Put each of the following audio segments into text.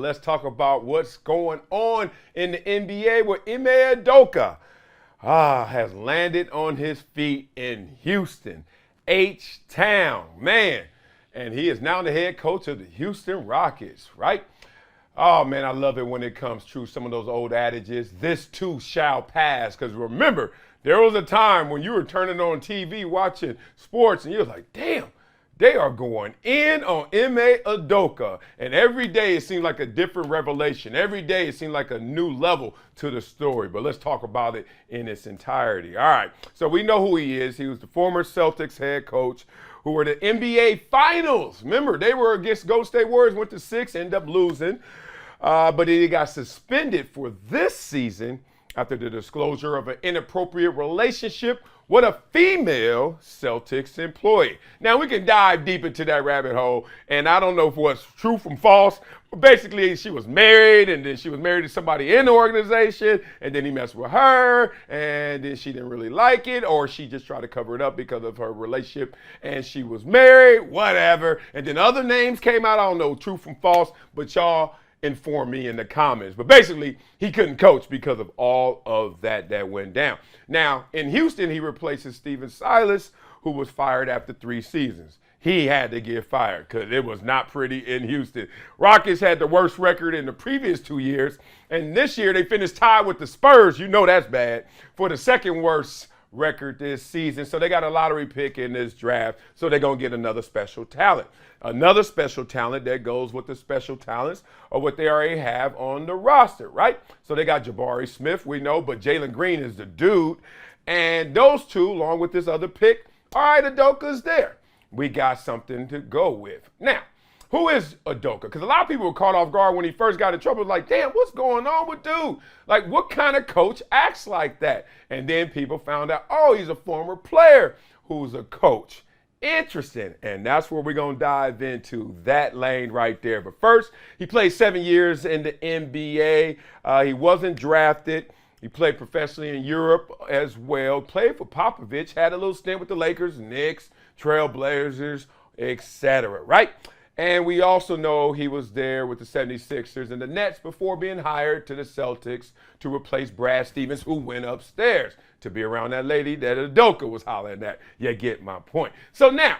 Let's talk about what's going on in the NBA where Ime Udoka has landed on his feet in Houston, H-Town, man. And he is now the head coach of the Houston Rockets, right? Oh, man, I love it when it comes true. Some of those old adages, this too shall pass. Because remember, there was a time when you were turning on TV watching sports and you were like, damn. They are going in on Ime Udoka. And every day it seemed like a different revelation. Every day it seemed like a new level to the story. But let's talk about it in its entirety. All right. So we know who he is. He was the former Celtics head coach who were the NBA Finals. Remember, they were against Golden State Warriors, went to 6, ended up losing. But he got suspended for this season after the disclosure of an inappropriate relationship with a female Celtics employee. Now, we can dive deep into that rabbit hole, and I don't know if what's true from false, but basically she was married, and then she was married to somebody in the organization, and then he messed with her, and then she didn't really like it, or she just tried to cover it up because of her relationship, and she was married, whatever. And then other names came out, I don't know, true from false, but y'all inform me in the comments. But basically, he couldn't coach because of all of that went down. Now, in Houston, he replaces Stephen Silas, who was fired after 3 seasons. He had to get fired because it was not pretty in Houston. Rockets had the worst record in the previous 2 years, and this year they finished tied with the Spurs. You know that's bad, for the second worst record this season. So they got a lottery pick in this draft, so they're going to get another special talent. Another special talent that goes with the special talents or what they already have on the roster, right? So they got Jabari Smith, we know, but Jalen Green is the dude. And those two, along with this other pick, all right, Udoka's there. We got something to go with. Now, who is Udoka? Because a lot of people were caught off guard when he first got in trouble. Like, damn, what's going on with dude? Like, what kind of coach acts like that? And then people found out, oh, he's a former player who's a coach. Interesting. And that's where we're going to dive into that lane right there. But first, he played 7 years in the NBA. He wasn't drafted. He played professionally in Europe as well. Played for Popovich. Had a little stint with the Lakers, Knicks, Trailblazers, etc. Right? And we also know he was there with the 76ers and the Nets before being hired to the Celtics to replace Brad Stevens, who went upstairs to be around that lady that Udoka was hollering at. You get my point. So now,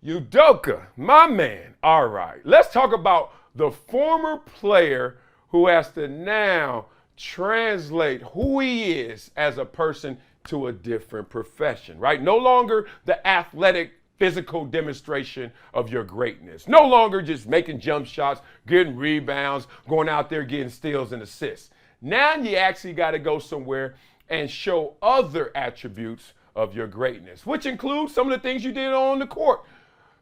Udoka, my man. All right, let's talk about the former player who has to now translate who he is as a person to a different profession, right? No longer the athletic physical demonstration of your greatness. No longer just making jump shots, getting rebounds, going out there getting steals and assists. Now you actually got to go somewhere and show other attributes of your greatness, which includes some of the things you did on the court.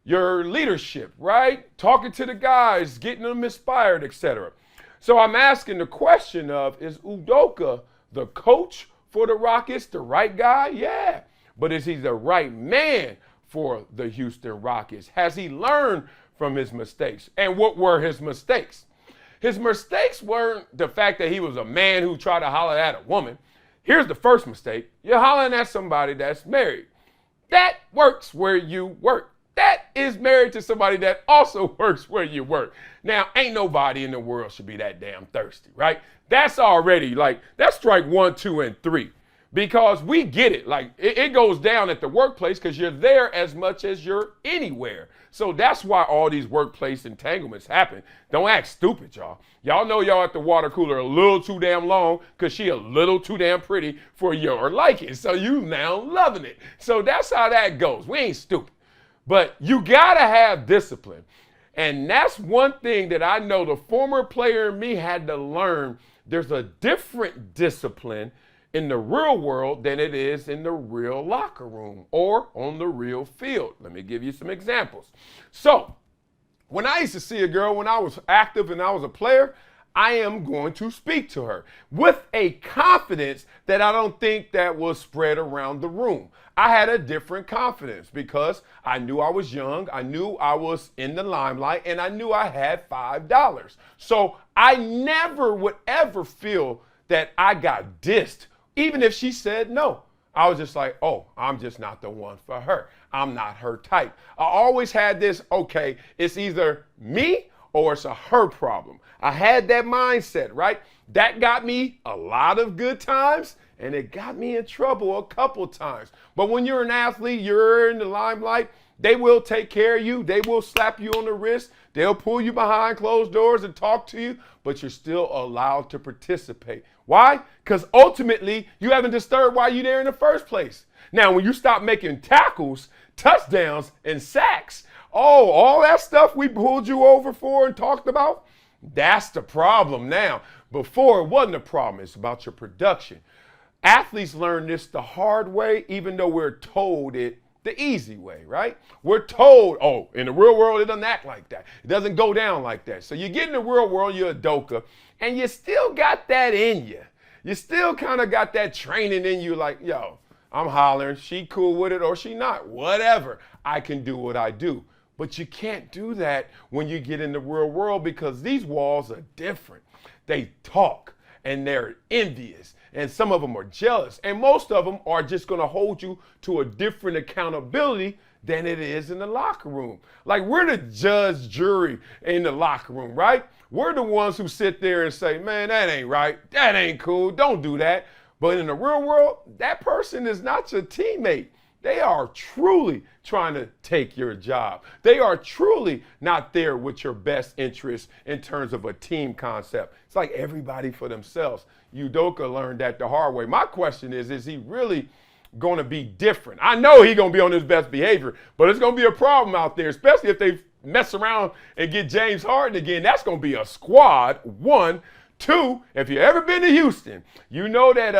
Your leadership, right? Talking to the guys, getting them inspired, etc. So I'm asking the question of, is Udoka the coach for the Rockets, the right guy? Yeah. But is he the right man for the Houston Rockets? Has he learned from his mistakes? And what were his mistakes? His mistakes weren't the fact that he was a man who tried to holler at a woman. Here's the first mistake. You're hollering at somebody that's married. That works where you work. That is married to somebody that also works where you work. Now, ain't nobody in the world should be that damn thirsty, right? That's already that's strike 1, 2, and 3. Because we get it. Like, it goes down at the workplace because you're there as much as you're anywhere. So that's why all these workplace entanglements happen. Don't act stupid, y'all. Y'all know y'all at the water cooler a little too damn long because she a little too damn pretty for your liking. So you now loving it. So that's how that goes. We ain't stupid. But you got to have discipline. And that's one thing that I know the former player in me had to learn. There's a different discipline in the real world than it is in the real locker room or on the real field. Let me give you some examples. So, when I used to see a girl when I was active and I was a player, I am going to speak to her with a confidence that I don't think that was spread around the room. I had a different confidence because I knew I was young, I knew I was in the limelight, and I knew I had $5. So I never would ever feel that I got dissed, even if she said no. I was just like, oh, I'm just not the one for her. I'm not her type. I always had this, okay, it's either me or it's a her problem. I had that mindset, right? That got me a lot of good times, and it got me in trouble a couple times. But when you're an athlete, you're in the limelight, they will take care of you. They will slap you on the wrist. They'll pull you behind closed doors and talk to you, but you're still allowed to participate. Why? Because ultimately, you haven't disturbed why you're there in the first place. Now, when you stop making tackles, touchdowns, and sacks, all that stuff we pulled you over for and talked about, that's the problem now. Before, it wasn't a problem. It's about your production. Athletes learn this the hard way, even though we're told it the easy way, right? We're told, in the real world, it doesn't act like that. It doesn't go down like that. So you get in the real world, you're a Udoka, and you still got that in you. You still kind of got that training in you like, yo, I'm hollering, she cool with it or she not, whatever. I can do what I do. But you can't do that when you get in the real world because these walls are different. They talk and they're envious. And some of them are jealous. And most of them are just going to hold you to a different accountability than it is in the locker room. Like we're the judge, jury in the locker room, right? We're the ones who sit there and say, man, that ain't right. That ain't cool. Don't do that. But in the real world, that person is not your teammate. They are truly trying to take your job. They are truly not there with your best interest in terms of a team concept. It's like everybody for themselves. Udoka learned that the hard way. My question is he really going to be different? I know he's going to be on his best behavior, but it's going to be a problem out there, especially if they mess around and get James Harden again. That's going to be a squad, one. Two, if you've ever been to Houston, you know that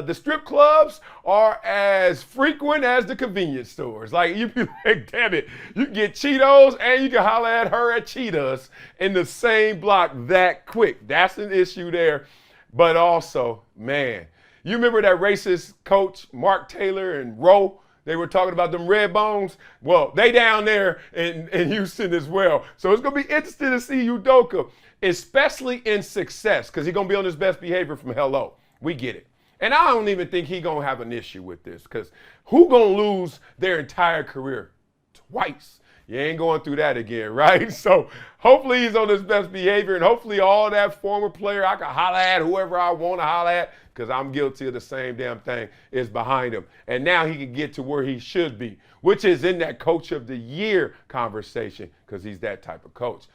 the strip clubs are as frequent as the convenience stores. Like, you be like, damn it, you can get Cheetos and you can holler at her at Cheetahs in the same block that quick. That's an issue there. But also, man, you remember that racist coach, Mark Taylor and Rowe? They were talking about them red bones. Well, they down there in Houston as well. So it's going to be interesting to see Udoka, especially in success, because he's going to be on his best behavior from hello. We get it. And I don't even think he's going to have an issue with this, because who going to lose their entire career twice? You ain't going through that again, right? So hopefully he's on his best behavior, and hopefully all that former player I can holler at whoever I want to holler at, because I'm guilty of the same damn thing, is behind him. And now he can get to where he should be, which is in that Coach of the Year conversation, because he's that type of coach.